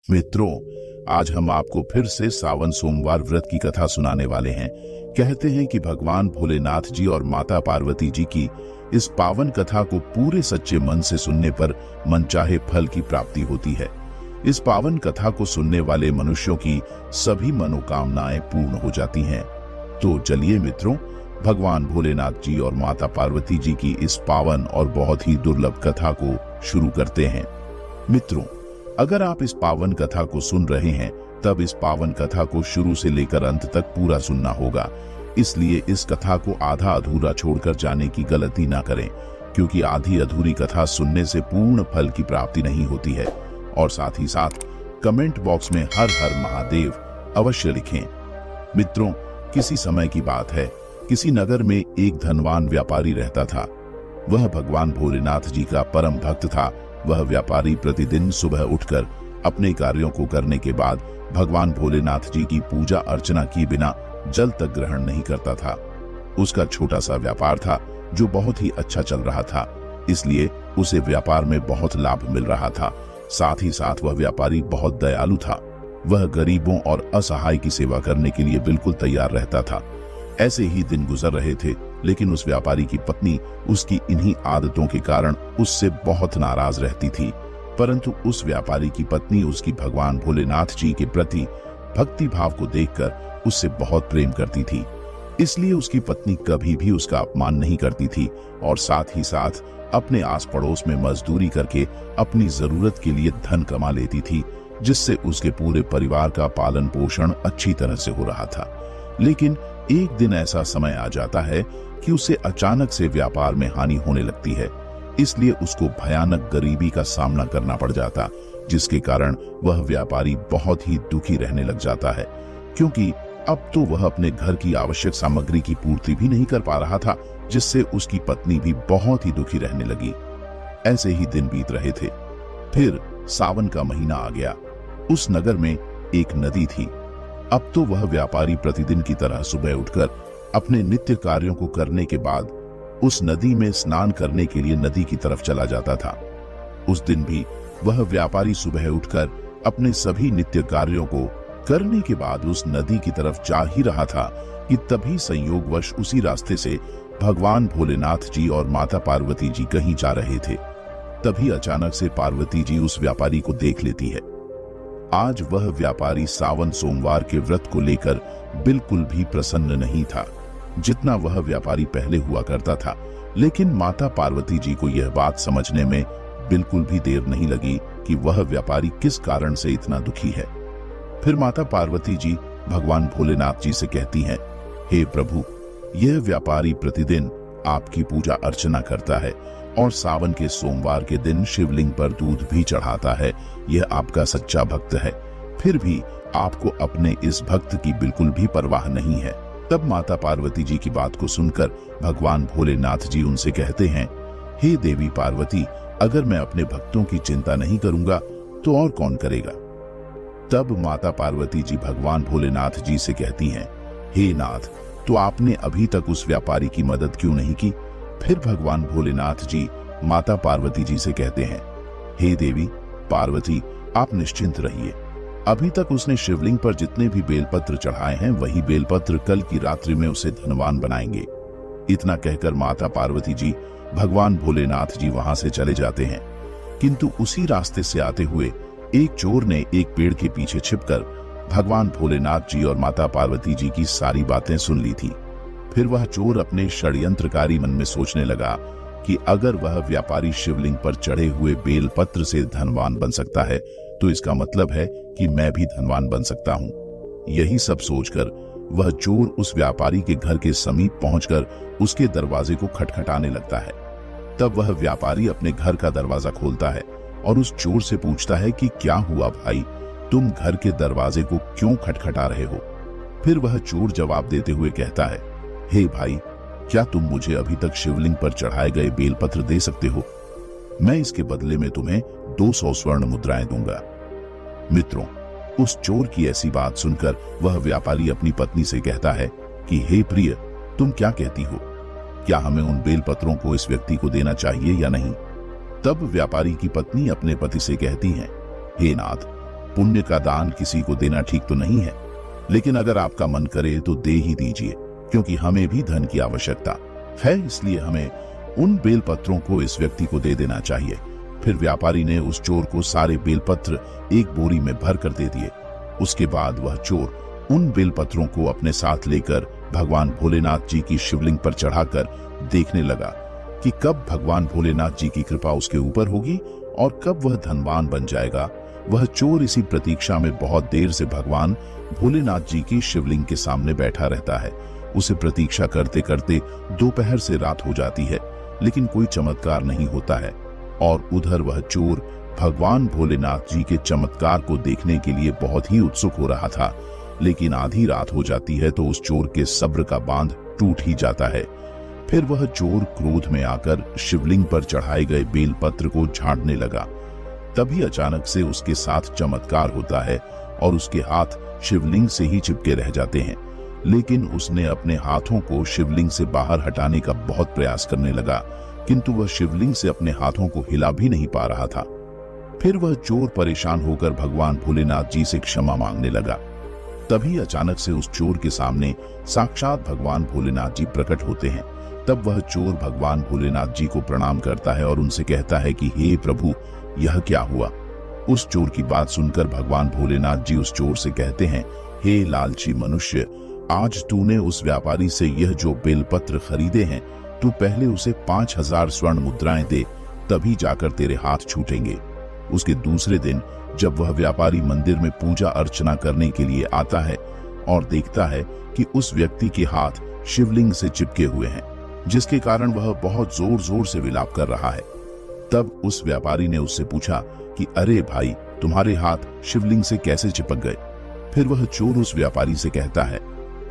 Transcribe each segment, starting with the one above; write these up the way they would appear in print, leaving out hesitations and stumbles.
मित्रों, आज हम आपको फिर से सावन सोमवार व्रत की कथा सुनाने वाले हैं। कहते हैं कि भगवान भोलेनाथ जी और माता पार्वती जी की इस पावन कथा को पूरे सच्चे मन से सुनने पर मनचाहे फल की प्राप्ति होती है। इस पावन कथा को सुनने वाले मनुष्यों की सभी मनोकामनाएं पूर्ण हो जाती हैं। तो चलिए मित्रों, भगवान भोलेनाथ जी और माता पार्वती जी की इस पावन और बहुत ही दुर्लभ कथा को शुरू करते हैं। मित्रों, अगर आप इस पावन कथा को सुन रहे हैं तब इस पावन कथा को शुरू से लेकर अंत तक पूरा सुनना होगा। इसलिए इस कथा को आधा अधूरा छोड़कर जाने की गलती ना करें, क्योंकि आधी अधूरी कथा सुनने से पूर्ण फल की प्राप्ति नहीं होती है। और साथ ही साथ कमेंट बॉक्स में हर हर महादेव अवश्य लिखें। मित्रों, किसी समय की बात है, किसी नगर में एक धनवान व्यापारी रहता था। वह भगवान भोलेनाथ जी का परम भक्त था। वह व्यापारी प्रतिदिन सुबह उठकर अपने कार्यों को करने के बाद भगवान भोलेनाथ जी की पूजा अर्चना किए बिना जल तक ग्रहण नहीं करता था। उसका छोटा सा व्यापार था जो बहुत ही अच्छा चल रहा था, इसलिए उसे व्यापार में बहुत लाभ मिल रहा था। साथ ही साथ वह व्यापारी बहुत दयालु था। वह गरीबों और असहाय की सेवा करने के लिए बिल्कुल तैयार रहता था। ऐसे ही दिन गुजर रहे थे, लेकिन उस व्यापारी की पत्नी उसकी इन्हीं आदतों के कारण उससे बहुत नाराज रहती थी। परंतु उस व्यापारी की पत्नी उसकी भगवान भोलेनाथ जी के प्रति भक्ति भाव को देखकर उससे बहुत प्रेम करती थी। इसलिए उसकी पत्नी कभी भी उसका अपमान नहीं करती थी और साथ ही साथ अपने आस पड़ोस में मजदूरी करके अपनी जरूरत के लिए धन कमा लेती थी, जिससे उसके पूरे परिवार का पालन पोषण अच्छी तरह से हो रहा था। लेकिन एक दिन ऐसा समय आ जाता है कि उसे अचानक से व्यापार में हानि होने लगती है। इसलिए उसको भयानक गरीबी का सामना करना पड़ जाता, जिसके कारण वह व्यापारी बहुत ही दुखी रहने लग जाता है, क्योंकि अब तो वह अपने घर की आवश्यक सामग्री की पूर्ति भी नहीं कर पा रहा था, जिससे उसकी पत्नी भी बहुत ही दुखी रहने लगी। ऐसे ही दिन बीत रहे थे। फिर सावन का महीना आ गया। उस नगर में एक नदी थी। अब तो वह व्यापारी प्रतिदिन की तरह सुबह उठकर अपने नित्य कार्यों को करने के बाद उस नदी में स्नान करने के लिए नदी की तरफ चला जाता था। उस दिन भी वह व्यापारी सुबह उठकर अपने सभी नित्य कार्यों को करने के बाद उस नदी की तरफ जा ही रहा था कि तभी संयोगवश उसी रास्ते से भगवान भोलेनाथ जी और माता पार्वती जी कहीं जा रहे थे। तभी अचानक से पार्वती जी उस व्यापारी को देख लेती है। आज वह व्यापारी सावन सोमवार के व्रत को लेकर बिल्कुल भी प्रसन्न नहीं था, जितना वह व्यापारी पहले हुआ करता था। लेकिन माता पार्वती जी को यह बात समझने में बिल्कुल भी देर नहीं लगी कि वह व्यापारी किस कारण से इतना दुखी है। फिर माता पार्वती जी भगवान भोलेनाथ जी से कहती हैं, हे प्रभु, यह व्यापारी प्रतिदिन आपकी पूजा अर्चना करता है और सावन के सोमवार के दिन शिवलिंग पर दूध भी चढ़ाता है। यह आपका सच्चा भक्त है, फिर भी आपको अपने इस भक्त की बिल्कुल भी परवाह नहीं है। तब माता पार्वती जी की बात को सुनकर भगवान भोलेनाथ जी उनसे कहते हैं, हे देवी पार्वती, अगर मैं अपने भक्तों की चिंता नहीं करूंगा तो और कौन करेगा। तब माता पार्वती जी भगवान भोलेनाथ जी से कहती हैं, हे नाथ, तो आपने अभी तक उस व्यापारी की मदद क्यों नहीं की। फिर भगवान भोलेनाथ जी माता पार्वती जी से कहते हैं, हे देवी पार्वती, आप निश्चिंत रहिए। अभी तक उसने शिवलिंग पर जितने भी बेलपत्र चढ़ाए हैं, वही बेलपत्र कल की रात्रि में उसे धनवान बनाएंगे। इतना कहकर माता पार्वती जी भगवान भोलेनाथ जी वहां से चले जाते हैं। किंतु उसी रास्ते से आते हुए एक चोर ने एक पेड़ के पीछे छिपकर भगवान भोलेनाथ जी और माता पार्वती जी की सारी बातें सुन ली थी। फिर वह चोर अपने षड्यंत्रकारी मन में सोचने लगा कि अगर वह व्यापारी शिवलिंग पर चढ़े हुए बेलपत्र से धनवान बन सकता है, तो इसका मतलब है कि मैं भी धनवान बन सकता हूँ। यही सब सोचकर वह चोर उस व्यापारी के घर के समीप पहुंचकर उसके दरवाजे को खटखटाने लगता है। तब वह व्यापारी अपने घर का दरवाजा खोलता है और उस चोर से पूछता है कि क्या हुआ भाई, तुम घर के दरवाजे को क्यों खटखटा रहे हो। फिर वह चोर जवाब देते हुए कहता है, हे भाई, क्या तुम मुझे अभी तक शिवलिंग पर चढ़ाए गए बेलपत्र दे सकते हो। मैं इसके बदले में तुम्हें 200 स्वर्ण मुद्राएं दूंगा। मित्रों, उस चोर की ऐसी बात सुनकर वह व्यापारी अपनी पत्नी से कहता है कि हे प्रिय, तुम क्या कहती हो, क्या हमें उन बेलपत्रों को इस व्यक्ति को देना चाहिए या नहीं। तब व्यापारी की पत्नी अपने पति से कहती है, हे नाथ, पुण्य का दान किसी को देना ठीक तो नहीं है, लेकिन अगर आपका मन करे तो दे ही दीजिए, क्योंकि हमें भी धन की आवश्यकता है, इसलिए हमें उन बेलपत्रों को इस व्यक्ति को दे देना चाहिए। फिर व्यापारी ने उस चोर को सारे बेलपत्र एक बोरी में भर कर दे दिए। उसके बाद वह चोर उन बेलपत्रों को अपने साथ लेकर भगवान भोलेनाथ जी की शिवलिंग पर चढ़ाकर देखने लगा कि कब भगवान भोलेनाथ जी की कृपा उसके ऊपर होगी और कब वह धनवान बन जाएगा। वह चोर इसी प्रतीक्षा में बहुत देर से भगवान भोलेनाथ जी की शिवलिंग के सामने बैठा रहता है। उसे प्रतीक्षा करते करते दोपहर से रात हो जाती है, लेकिन कोई चमत्कार नहीं होता है। और उधर वह चोर भगवान भोलेनाथ जी के चमत्कार को देखने के लिए बहुत ही उत्सुक हो रहा था, लेकिन आधी रात हो जाती है तो उस चोर के सब्र का बांध टूट ही जाता है। फिर वह चोर क्रोध में आकर शिवलिंग पर चढ़ाए गए बेलपत्र को झाड़ने लगा। तभी अचानक से उसके साथ चमत्कार होता है और उसके हाथ शिवलिंग से ही चिपके रह जाते हैं, लेकिन उसने अपने हाथों को शिवलिंग से बाहर हटाने का बहुत प्रयास करने लगा, किंतु वह शिवलिंग से अपने हाथों को हिला भी नहीं पा रहा था। फिर वह चोर परेशान होकर भगवान भोलेनाथ जी से क्षमा मांगने लगा। तभी अचानक से उस चोर के सामने साक्षात भगवान भोलेनाथ जी प्रकट होते हैं। तब वह चोर भगवान भोलेनाथ जी को प्रणाम करता है और उनसे कहता है कि हे प्रभु, यह क्या हुआ। उस चोर की बात सुनकर भगवान भोलेनाथ जी उस चोर से कहते हैं, हे लालची मनुष्य, आज तूने उस व्यापारी से यह जो बेलपत्र खरीदे हैं, तू पहले उसे 5000 स्वर्ण मुद्राएं दे, तभी जाकर तेरे हाथ छूटेंगे। उसके दूसरे दिन जब वह व्यापारी मंदिर में पूजा अर्चना करने के लिए आता है और देखता है कि उस व्यक्ति के हाथ शिवलिंग से चिपके हुए हैं, जिसके कारण वह बहुत जोर जोर से विलाप कर रहा है, तब उस व्यापारी ने उससे पूछा कि अरे भाई, तुम्हारे हाथ शिवलिंग से कैसे चिपक गए। फिर वह चोर उस व्यापारी से कहता है,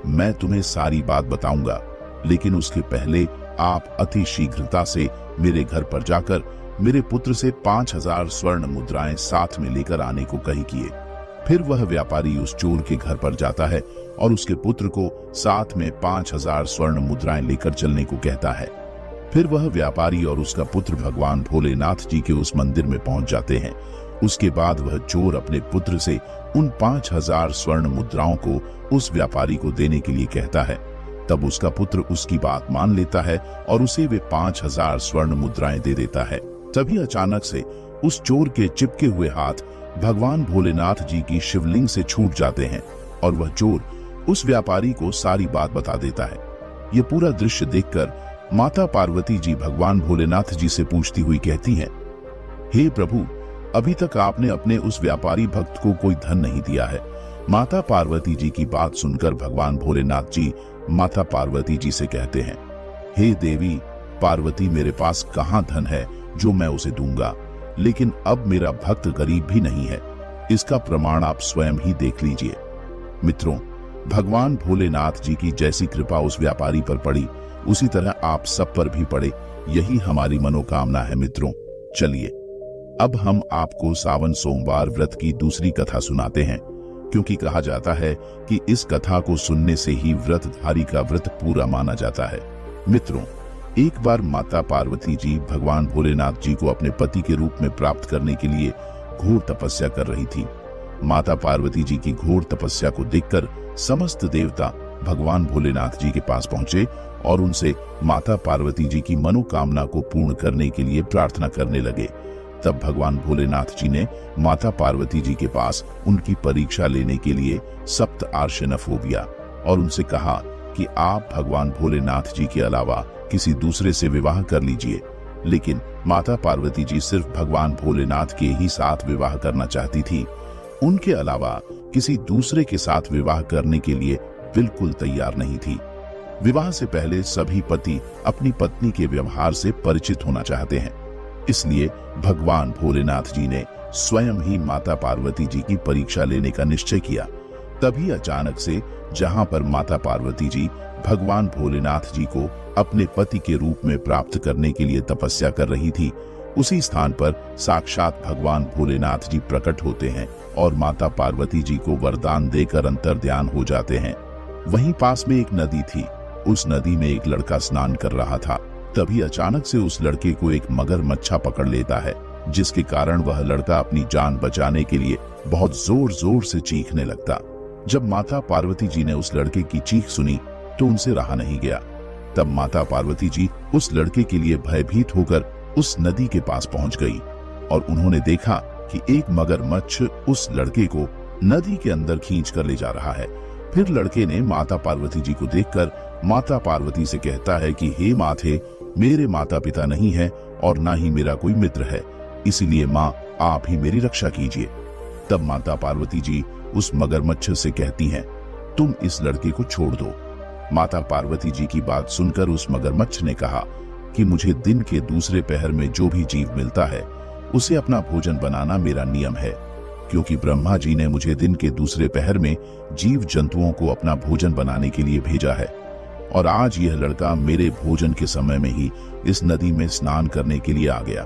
मैं तुम्हें सारी बात बताऊंगा, लेकिन उसके पहले आप अति शीघ्रता से मेरे घर पर जाकर मेरे पुत्र से 5000 स्वर्ण मुद्राएं साथ में लेकर आने को कही किए। फिर वह व्यापारी उस चोर के घर पर जाता है और उसके पुत्र को साथ में 5000 स्वर्ण मुद्राएं लेकर चलने को कहता है। फिर वह व्यापारी और उसका पुत्र भगवान भोलेनाथ जी के उस मंदिर में पहुंच जाते हैं। उसके बाद वह चोर अपने पुत्र से उन 5000 स्वर्ण मुद्राओं को उस व्यापारी को देने के लिए कहता है। तब उसका पुत्र उसकी बात मान लेता है और उसे वे 5000 स्वर्ण मुद्राएं दे देता है। तभी अचानक से उस चोर के चिपके हुए हाथ भगवान भोलेनाथ जी की शिवलिंग से छूट जाते हैं और वह चोर उस व्यापारी को सारी बात बता देता है। ये पूरा दृश्य देखकर माता पार्वती जी भगवान भोलेनाथ जी से पूछती हुई कहती हैं, हे प्रभु, अभी तक आपने अपने उस व्यापारी भक्त को कोई धन नहीं दिया है। माता पार्वती जी की बात सुनकर भगवान भोलेनाथ जी माता पार्वती जी से कहते हैं, हे देवी पार्वती, मेरे पास कहाँ धन है जो मैं उसे दूंगा, लेकिन अब मेरा भक्त गरीब भी नहीं है। इसका प्रमाण आप स्वयं ही देख लीजिए। मित्रों, भगवान भोलेनाथ जी की जैसी कृपा उस व्यापारी पर पड़ी, उसी तरह आप सब पर भी पड़े, यही हमारी मनोकामना है। मित्रों, चलिए अब हम आपको सावन सोमवार व्रत की दूसरी कथा सुनाते हैं, क्योंकि कहा जाता है कि इस कथा को सुनने से ही व्रतधारी का व्रत पूरा माना जाता है। मित्रों, एक बार माता पार्वती जी भगवान भोलेनाथ जी को अपने पति के रूप में प्राप्त करने के लिए घोर तपस्या कर रही थी। माता पार्वती जी की घोर तपस्या को देखकर समस्त देवता भगवान भोलेनाथ जी के पास पहुंचे और उनसे माता पार्वती जी की मनोकामना को पूर्ण करने के लिए प्रार्थना करने लगे। तब भगवान भोलेनाथ जी ने माता पार्वती जी के पास उनकी परीक्षा लेने के लिए सप्त आर्शनफ हो गया और उनसे कहा कि आप भगवान भोलेनाथ जी के अलावा किसी दूसरे से विवाह कर लीजिए। लेकिन माता पार्वती जी सिर्फ भगवान भोलेनाथ के ही साथ विवाह करना चाहती थी, उनके अलावा किसी दूसरे के साथ विवाह करने के लिए बिल्कुल तैयार नहीं थी। विवाह से पहले सभी पति अपनी पत्नी के व्यवहार से परिचित होना चाहते हैं, इसलिए भगवान भोलेनाथ जी ने स्वयं ही माता पार्वती जी की परीक्षा लेने का निश्चय किया। तभी अचानक से जहां पर माता पार्वती जी भगवान भोलेनाथ जी को अपने पति के रूप में प्राप्त करने के लिए तपस्या कर रही थी, उसी स्थान पर साक्षात भगवान भोलेनाथ जी प्रकट होते हैं और माता पार्वती जी को वरदान देकर अंतर्ध्यान हो जाते हैं। वहीं पास में एक नदी थी, उस नदी में एक लड़का स्नान कर रहा था। तभी अचानक से उस लड़के को एक मगरमच्छ पकड़ लेता है, जिसके कारण वह लड़का अपनी जान बचाने के लिए बहुत जोर जोर से चीखने लगता। जब माता पार्वती जी ने उस लड़के की चीख सुनी तो उनसे रहा नहीं गया। तब माता पार्वती जी उस लड़के के लिए भयभीत होकर उस नदी के पास पहुंच गई और उन्होंने देखा कि एक मगरमच्छ उस लड़के को नदी के अंदर खींच कर ले जा रहा है। फिर लड़के ने माता पार्वती जी को देखकर माता पार्वती से कहता है कि हे माथे, मेरे माता पिता नहीं है और ना ही मेरा कोई मित्र है, इसीलिए माँ आप ही मेरी रक्षा कीजिए। तब माता पार्वती जी उस मगरमच्छ से कहती हैं, तुम इस लड़के को छोड़ दो। माता पार्वती जी की बात सुनकर उस मगरमच्छ ने कहा कि मुझे दिन के दूसरे पहर में जो भी जीव मिलता है उसे अपना भोजन बनाना मेरा नियम है, क्योंकि ब्रह्मा जी ने मुझे दिन के दूसरे पहर में जीव जंतुओं को अपना भोजन बनाने के लिए भेजा है। और आज यह लड़का मेरे भोजन के समय में ही इस नदी में स्नान करने के लिए आ गया।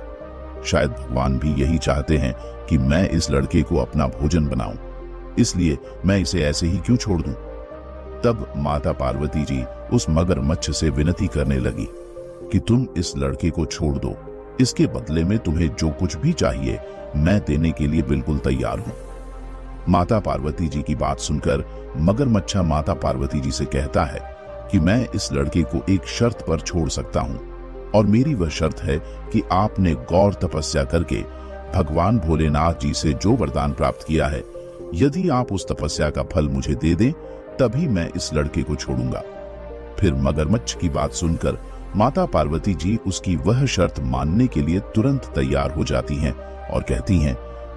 शायद भगवान भी यही चाहते हैं कि मैं इस लड़के को अपना भोजन बनाऊं, इसलिए मैं इसे ऐसे ही क्यों छोड़ दूं। तब माता पार्वती जी उस मगरमच्छ से विनती करने लगी कि तुम इस लड़के को छोड़ दो, इसके बदले में तुम्हें जो कुछ भी चाहिए मैं देने के लिए बिल्कुल तैयार हूं। माता पार्वती जी की बात सुनकर मगरमच्छा माता पार्वती जी से कहता है कि मैं इस लड़के को एक शर्त पर छोड़ सकता हूं, और मेरी वह शर्त है कि आपने गौर तपस्या करके भगवान भोलेनाथ जी से जो वरदान प्राप्त किया है, यदि आप उस तपस्या का फल मुझे दे दें तभी मैं इस लड़के को छोड़ूंगा। फिर मगरमच्छ की बात सुनकर माता पार्वती जी उसकी वह शर्त मानने के लिए तुरंत तैयार हो जाती हैं और कहती हैं,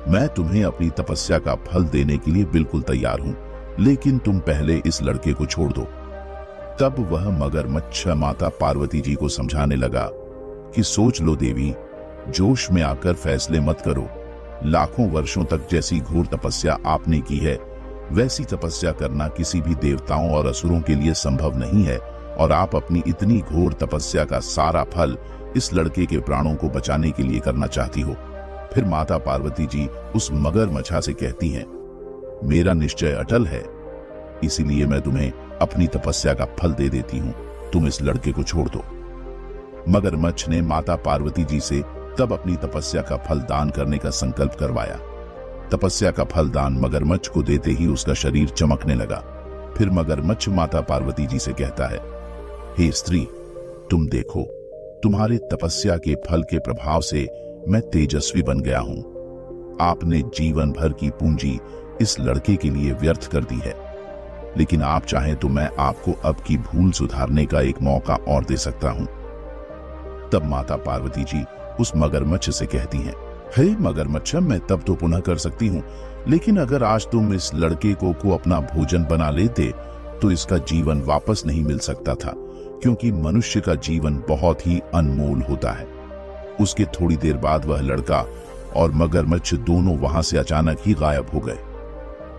मैं तुम्हें अपनी तपस्या का फल देने के लिए बिल्कुल तैयार हूं, लेकिन तुम पहले इस लड़के को छोड़ दो। तब वह मगरमच्छ माता पार्वती जी को समझाने लगा कि सोच लो देवी, जोश में आकर फैसले मत करो। लाखों वर्षों तक जैसी घोर तपस्या आपने की है वैसी तपस्या करना किसी भी देवताओं और असुरों के लिए संभव नहीं है, और आप अपनी इतनी घोर तपस्या का सारा फल इस लड़के के प्राणों को बचाने के लिए करना चाहती हो। फिर माता पार्वती जी उस मगरमच्छा से कहती हैं, मेरा निश्चय अटल है, इसीलिए मैं तुम्हें अपनी तपस्या का फल दे देती हूं, तुम इस लड़के को छोड़ दो। मगरमच्छ ने माता पार्वती जी से तब अपनी तपस्या का फल दान करने का संकल्प करवाया। तपस्या का फल दान मगरमच्छ को देते ही उसका शरीर चमकने लगा। फिर मगरमच्छ माता पार्वती जी से कहता है, हे स्त्री, तुम देखो, तुम्हारे तपस्या के फल के प्रभाव से मैं तेजस्वी बन गया हूं। आपने जीवन भर की पूंजी इस लड़के के लिए व्यर्थ कर दी है, लेकिन आप चाहें तो मैं आपको अब की भूल सुधारने का एक मौका और दे सकता हूं। तब माता पार्वती जी उस मगरमच्छ से कहती हैं, हे मगरमच्छ, मैं तब तो पुनः कर सकती हूँ, लेकिन अगर आज तुम इस लड़के को अपना भोजन बना लेते तो इसका जीवन वापस नहीं मिल सकता था, क्योंकि मनुष्य का जीवन बहुत ही अनमोल होता है। उसके थोड़ी देर बाद वह लड़का और मगरमच्छ दोनों वहां से अचानक ही गायब हो गए।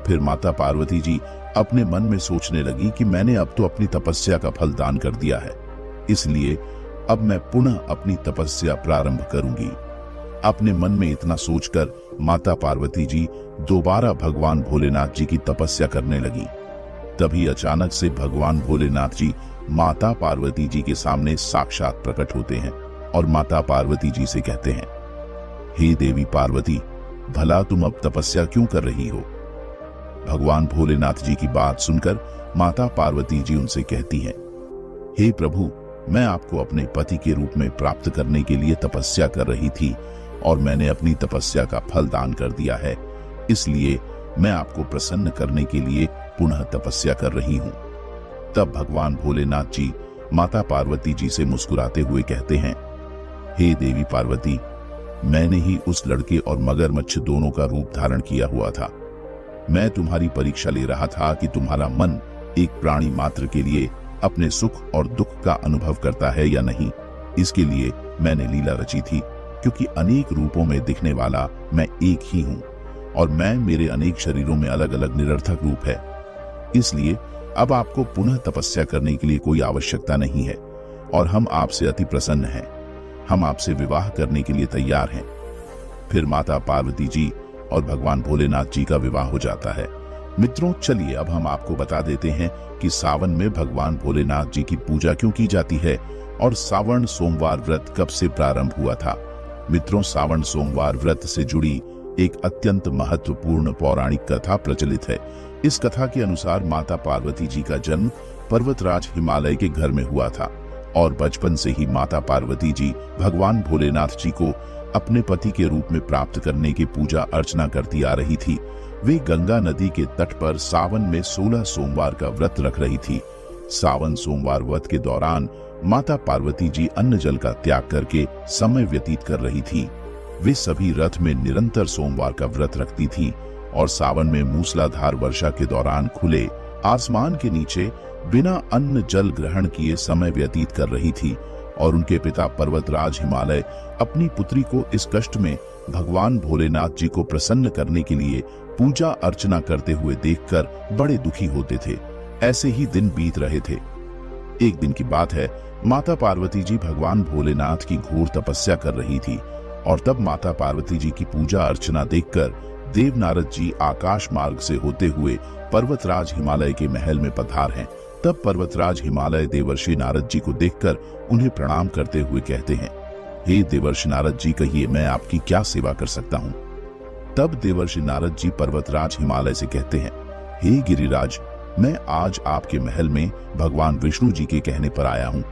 फिर माता पार्वती जी अपने मन में सोचने लगी कि मैंने अब तो अपनी तपस्या का फल दान कर दिया है, इसलिए अब मैं पुनः अपनी तपस्या प्रारंभ करूंगी। अपने मन में इतना सोचकर माता पार्वती जी दोबारा भगवान भोलेनाथ जी की तपस्या करने लगी। तभी अचानक से भगवान भोलेनाथ जी माता पार्वती जी के सामने साक्षात प्रकट होते हैं और माता पार्वती जी से कहते हैं, हे देवी पार्वती, भला तुम अब तपस्या क्यों कर रही हो। भगवान भोलेनाथ जी की बात सुनकर माता पार्वती जी उनसे कहती हैं, हे प्रभु, मैं आपको अपने पति के रूप में प्राप्त करने के लिए तपस्या कर रही थी और मैंने अपनी तपस्या का फल दान कर दिया है, इसलिए मैं आपको प्रसन्न करने के लिए पुनः तपस्या कर रही हूं। तब भगवान भोलेनाथ जी माता पार्वती जी से मुस्कुराते हुए कहते हैं, हे देवी पार्वती, मैंने ही उस लड़के और मगरमच्छ दोनों का रूप धारण किया हुआ था। मैं तुम्हारी परीक्षा ले रहा था कि तुम्हारा मन एक प्राणी मात्र के लिए अपने सुख और दुख का अनुभव करता है या नहीं। इसके लिए मैंने लीला रची थी, क्योंकि अनेक रूपों में दिखने वाला मैं एक ही हूं और मैं मेरे अनेक शरीरों में अलग अलग निरर्थक रूप है। इसलिए अब आपको पुनः तपस्या करने के लिए कोई आवश्यकता नहीं है और हम आपसे अति प्रसन्न हैं। हम आपसे विवाह करने के लिए तैयार हैं। फिर माता पार्वती जी और भगवान भोलेनाथ जी का विवाह हो जाता है। मित्रों, चलिए अब हम आपको बता देते हैं कि सावन में भगवान भोलेनाथ जी की पूजा क्यों की जाती है और सावन सोमवार व्रत कब से प्रारंभ हुआ था। मित्रों, सावन सोमवार व्रत से जुड़ी एक अत्यंत महत्वपूर्ण पौराणिक कथा प्रचलित है। इस कथा के अनुसार माता पार्वती जी का जन्म पर्वतराज हिमालय के घर में हुआ था और बचपन से ही माता पार्वती जी भगवान भोलेनाथ जी को अपने पति के रूप में प्राप्त करने की पूजा अर्चना करती आ रही थी। वे गंगा नदी के तट पर सावन में 16 सोमवार का व्रत रख रही थी। सावन सोमवार व्रत के दौरान माता पार्वती जी अन्न जल का त्याग करके समय व्यतीत कर रही थी। वे सभी रथ में निरंतर सोमवार का व्रत रखती थी और सावन में मूसलाधार वर्षा के दौरान खुले आसमान के नीचे बिना अन्न जल ग्रहण किए समय व्यतीत कर रही थी। और उनके पिता पर्वतराज हिमालय अपनी पुत्री को इस कष्ट में भगवान भोलेनाथ जी को प्रसन्न करने के लिए पूजा अर्चना करते हुए देखकर बड़े दुखी होते थे। ऐसे ही दिन बीत रहे थे। एक दिन की बात है, माता पार्वती जी भगवान भोलेनाथ की घोर तपस्या कर रही थी और तब माता पार्वती जी की पूजा अर्चना देखकर देव नारद जी आकाश मार्ग से होते हुए पर्वतराज हिमालय के महल में पधार हैं। तब पर्वतराज हिमालय देवर्षि नारद जी को देखकर उन्हें प्रणाम करते हुए कहते हैं, हे देवर्षि नारद जी, कहिए मैं आपकी क्या सेवा कर सकता हूँ। तब देवर्षि नारद जी पर्वतराज हिमालय से कहते हैं, हे गिरिराज, मैं आज आपके महल में भगवान विष्णु जी के कहने पर आया हूँ,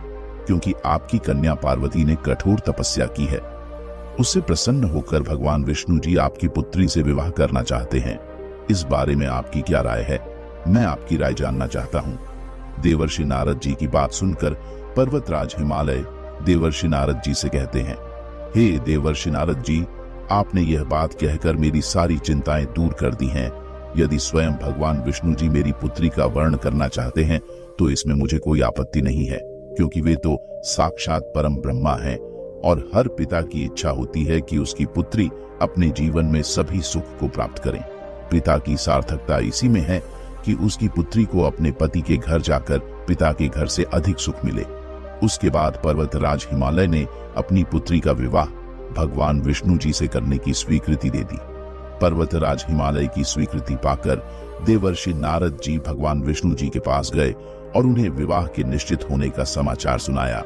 क्योंकि आपकी कन्या पार्वती ने कठोर तपस्या की है। उससे प्रसन्न होकर भगवान विष्णु जी आपकी पुत्री से विवाह करना चाहते हैं। इस बारे में आपकी क्या राय है? मैं आपकी राय जानना चाहता हूँ। देवर्षि नारद जी की बात सुनकर पर्वतराज हिमालय देवर्षि नारद जी से कहते हैं, हे देवर्षि नारद जी, आपने यह बात कहकर मेरी सारी चिंताएं दूर कर दी हैं। यदि स्वयं भगवान विष्णु जी मेरी पुत्री का वर्ण करना चाहते हैं तो इसमें मुझे कोई आपत्ति नहीं है, क्योंकि वे तो साक्षात परम ब्रह्मा हैं और हर पिता की इच्छा होती है कि उसकी पुत्री अपने जीवन में सभी सुख को प्राप्त करें। पिता की सार्थकता इसी में है कि उसकी पुत्री को अपने पति के घर जाकर पिता के घर से अधिक सुख मिले। उसके बाद पर्वतराज हिमालय ने अपनी पुत्री का विवाह भगवान विष्णु जी से करने की स्वीकृति दे दी। पर्वतराज हिमालय की स्वीकृति पाकर देवर्षि नारद जी भगवान विष्णु जी के पास गए और उन्हें विवाह के निश्चित होने का समाचार सुनाया।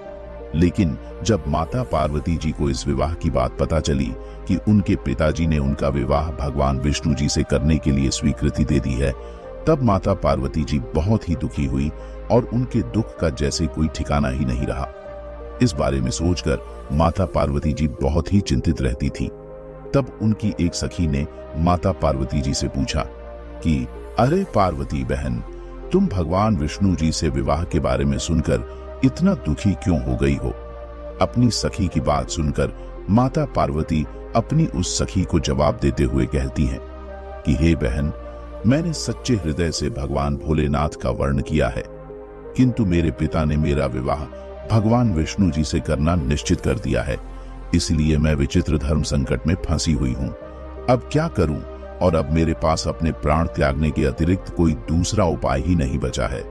लेकिन जब माता पार्वती जी को इस विवाह की बात पता चली कि उनके पिताजी ने उनका विवाह भगवान विष्णु जी से करने के लिए स्वीकृति दे दी है, तब माता पार्वती जी बहुत ही दुखी हुई और उनके दुख का जैसे कोई ठिकाना ही नहीं रहा। इस बारे में सोचकर माता पार्वती जी बहुत ही चिंतित रहती थी। तब उनकी एक सखी ने माता पार्वती जी से पूछा कि अरे पार्वती बहन, तुम भगवान विष्णु जी से विवाह के बारे में सुनकर इतना दुखी क्यों हो गई हो? अपनी सखी की बात सुनकर माता पार्वती अपनी उस सखी को जवाब देते हुए कहती हैं कि हे बहन, मैंने सच्चे हृदय से भगवान भोलेनाथ का वर्ण किया है, किंतु मेरे पिता ने मेरा विवाह भगवान विष्णु जी से करना निश्चित कर दिया है। इसलिए मैं विचित्र धर्म संकट में फंसी हुई हूँ। अब क्या करूं? और अब मेरे पास अपने प्राण त्यागने के अतिरिक्त कोई दूसरा उपाय ही नहीं बचा है।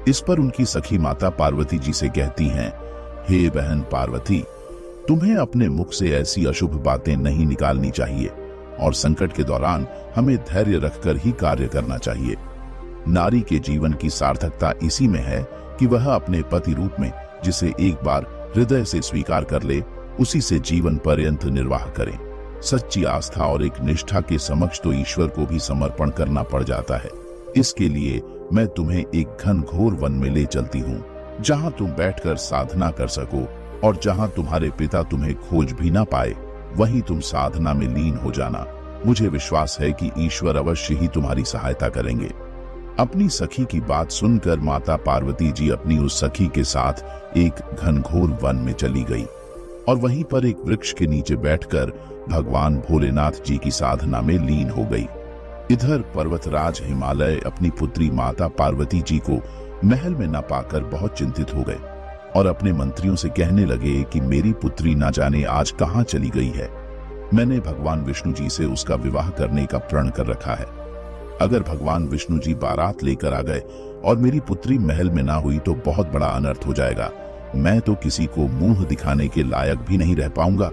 इस पर उनकी सखी माता पार्वती जी से कहती हैं, हे बहन पार्वती, तुम्हें अपने मुख से ऐसी अशुभ बातें नहीं निकालनी चाहिए और संकट के दौरान हमें धैर्य रखकर ही कार्य करना चाहिए। नारी के जीवन की सार्थकता इसी में है कि वह अपने पति रूप में जिसे एक बार हृदय से स्वीकार कर ले, उसी से जीवन पर्यंत निर्वाह करें। सच्ची आस्था और एक निष्ठा के समक्ष तो ईश्वर को भी समर्पण करना पड़ जाता है। इसके लिए मैं तुम्हें एक घनघोर वन में ले चलती हूँ, जहाँ तुम बैठकर साधना कर सको और जहाँ तुम्हारे पिता तुम्हें खोज भी ना पाए, वहीं तुम साधना में लीन हो जाना। मुझे विश्वास है कि ईश्वर अवश्य ही तुम्हारी सहायता करेंगे। अपनी सखी की बात सुनकर माता पार्वती जी अपनी उस सखी के साथ एक घनघोर वन में चली गई और वहीं पर एक वृक्ष के नीचे बैठकर भगवान भोलेनाथ जी की साधना में लीन हो गई। इधर पर्वतराज हिमालय अपनी पुत्री माता पार्वती जी को महल में न पाकर बहुत चिंतित हो गए और अपने मंत्रियों से कहने लगे कि मेरी पुत्री न जाने आज कहाँ चली गई है। मैंने भगवान विष्णु जी से उसका विवाह करने का प्रण कर रखा है। अगर भगवान विष्णु जी बारात लेकर आ गए और मेरी पुत्री महल में ना हुई तो बहुत बड़ा अनर्थ हो जाएगा। मैं तो किसी को मुंह दिखाने के लायक भी नहीं रह पाऊंगा,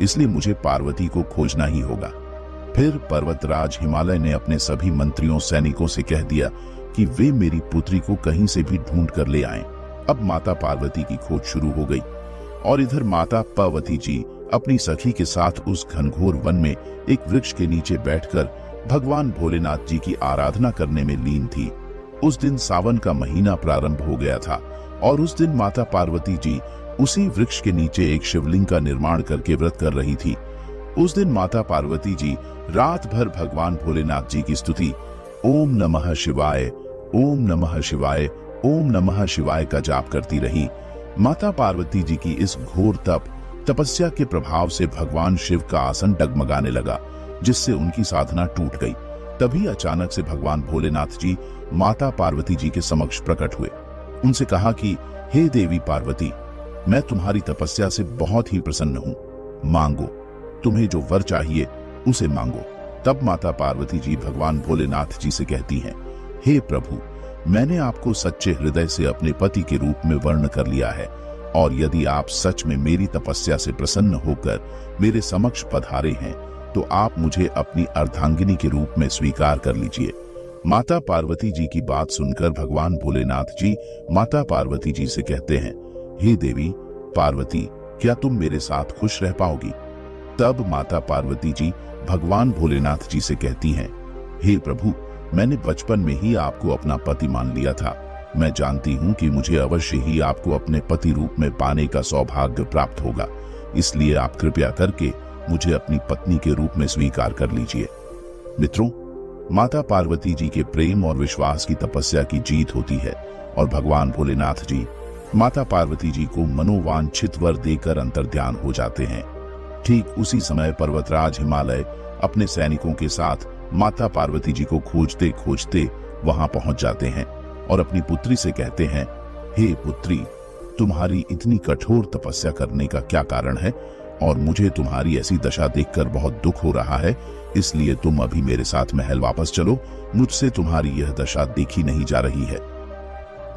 इसलिए मुझे पार्वती को खोजना ही होगा। फिर पर्वतराज हिमालय ने अपने सभी मंत्रियों सैनिकों से कह दिया कि वे मेरी पुत्री को कहीं से भी ढूंढ कर ले आएं। अब माता पार्वती की खोज शुरू हो गई और इधर माता पार्वती जी अपनी सखी के साथ उस घनघोर वन में एक वृक्ष के नीचे बैठकर भगवान भोलेनाथ जी की आराधना करने में लीन थी। उस दिन सावन का महीना प्रारंभ हो गया था और उस दिन माता पार्वती जी उसी वृक्ष के नीचे एक शिवलिंग का निर्माण करके व्रत कर रही थी। उस दिन माता पार्वती जी रात भर भगवान भोलेनाथ जी की स्तुति ओम नमः शिवाय, ओम नमः शिवाय, ओम नमः शिवाय का जाप करती रही। माता पार्वती जी की इस घोर तपस्या के प्रभाव से भगवान शिव का आसन डगमगाने लगा, जिससे उनकी साधना टूट गई। तभी अचानक से भगवान भोलेनाथ जी माता पार्वती जी के समक्ष प्रकट हुए। उनसे कहा कि हे देवी पार्वती, मैं तुम्हारी तपस्या से बहुत ही प्रसन्न हूँ, मांगो, तुम्हें जो वर चाहिए उसे मांगो। तब माता पार्वती जी भगवान भोलेनाथ जी से कहती हैं, हे प्रभु, मैंने आपको सच्चे हृदय से अपने पति के रूप में वर्ण कर लिया है और यदि आप सच में मेरी तपस्या से प्रसन्न होकर मेरे समक्ष पधारे हैं तो आप मुझे अपनी अर्धांगिनी के रूप में स्वीकार कर लीजिए। माता पार्वती जी की बात सुनकर भगवान भोलेनाथ जी माता पार्वती जी से कहते हैं, हे देवी पार्वती, क्या तुम मेरे साथ खुश रह पाओगी? तब माता पार्वती जी भगवान भोलेनाथ जी से कहती हैं, हे प्रभु, मैंने बचपन में ही आपको अपना पति मान लिया था। मैं जानती हूँ कि मुझे अवश्य ही आपको अपने पति रूप में पाने का सौभाग्य प्राप्त होगा, इसलिए आप कृपया करके मुझे अपनी पत्नी के रूप में स्वीकार कर लीजिए। मित्रों, माता पार्वती जी के प्रेम और विश्वास की तपस्या की जीत होती है और भगवान भोलेनाथ जी माता पार्वती जी को मनोवांछित वर देकर अंतर्ध्यान हो जाते हैं। ठीक उसी समय पर्वतराज हिमालय अपने सैनिकों के साथ माता पार्वती जी को खोजते खोजते वहां पहुंच जाते हैं और अपनी पुत्री से कहते हैं, हे पुत्री, तुम्हारी इतनी कठोर तपस्या करने का क्या कारण है और मुझे तुम्हारी ऐसी दशा देखकर बहुत दुख हो रहा है, इसलिए तुम अभी मेरे साथ महल वापस चलो, मुझसे तुम्हारी यह दशा देखी नहीं जा रही है।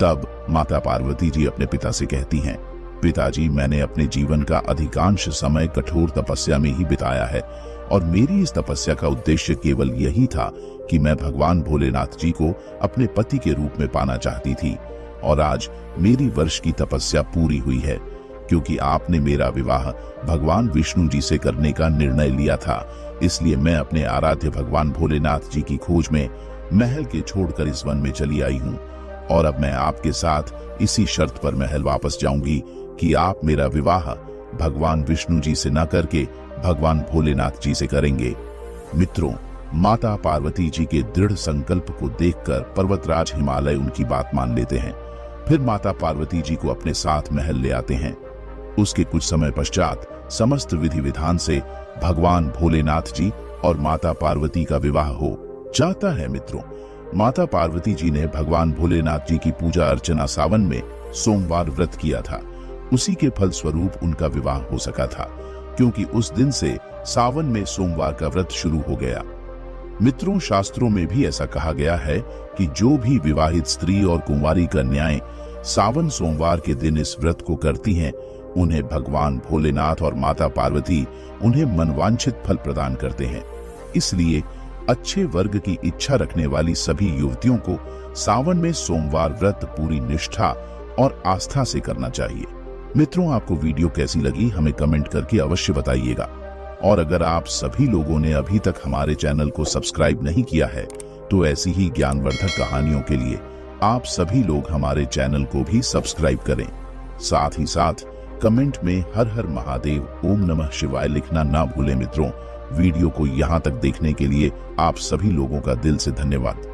तब माता पार्वती जी अपने पिता से कहती हैं, पिताजी, मैंने अपने जीवन का अधिकांश समय कठोर तपस्या में ही बिताया है और मेरी इस तपस्या का उद्देश्य केवल यही था कि मैं भगवान भोलेनाथ जी को अपने पति के रूप में पाना चाहती थी और आज मेरी वर्ष की तपस्या पूरी हुई है, क्योंकि आपने मेरा विवाह भगवान विष्णु जी से करने का निर्णय लिया था। इसलिए मैं अपने आराध्य भगवान भोलेनाथ जी की खोज में महल के छोड़कर इस वन में चली आई हूँ और अब मैं आपके साथ इसी शर्त पर महल वापस जाऊंगी कि आप मेरा विवाह भगवान विष्णु जी से न करके भगवान भोलेनाथ जी से करेंगे। मित्रों, माता पार्वती जी के दृढ़ संकल्प को देखकर पर्वतराज हिमालय उनकी बात मान लेते हैं। फिर माता पार्वती जी को अपने साथ महल ले आते हैं। उसके कुछ समय पश्चात समस्त विधि विधान से भगवान भोलेनाथ जी और माता पार्वती का विवाह हो जाता है। मित्रों, माता पार्वती जी ने भगवान भोलेनाथ जी की पूजा अर्चना सावन में सोमवार व्रत किया था। उसी के फल स्वरूप उनका विवाह हो सका था, क्योंकि उस दिन से सावन में सोमवार का व्रत शुरू हो गया। मित्रों, शास्त्रों में भी ऐसा कहा गया है कि जो भी विवाहित स्त्री और कुंवारी कन्याएं सावन सोमवार के दिन इस व्रत को करती हैं, उन्हें भगवान भोलेनाथ और माता पार्वती उन्हें मनवांछित फल प्रदान करते हैं। इसलिए अच्छे वर्ग की इच्छा रखने वाली सभी युवतियों को सावन में सोमवार व्रत पूरी निष्ठा और आस्था से करना चाहिए। मित्रों, आपको वीडियो कैसी लगी हमें कमेंट करके अवश्य बताइएगा और अगर आप सभी लोगों ने अभी तक हमारे चैनल को सब्सक्राइब नहीं किया है तो ऐसी ही ज्ञानवर्धक कहानियों के लिए आप सभी लोग हमारे चैनल को भी सब्सक्राइब करें। साथ ही साथ कमेंट में हर हर महादेव, ओम नमः शिवाय लिखना ना भूलें। मित्रों, वीडियो को यहाँ तक देखने के लिए आप सभी लोगों का दिल से धन्यवाद।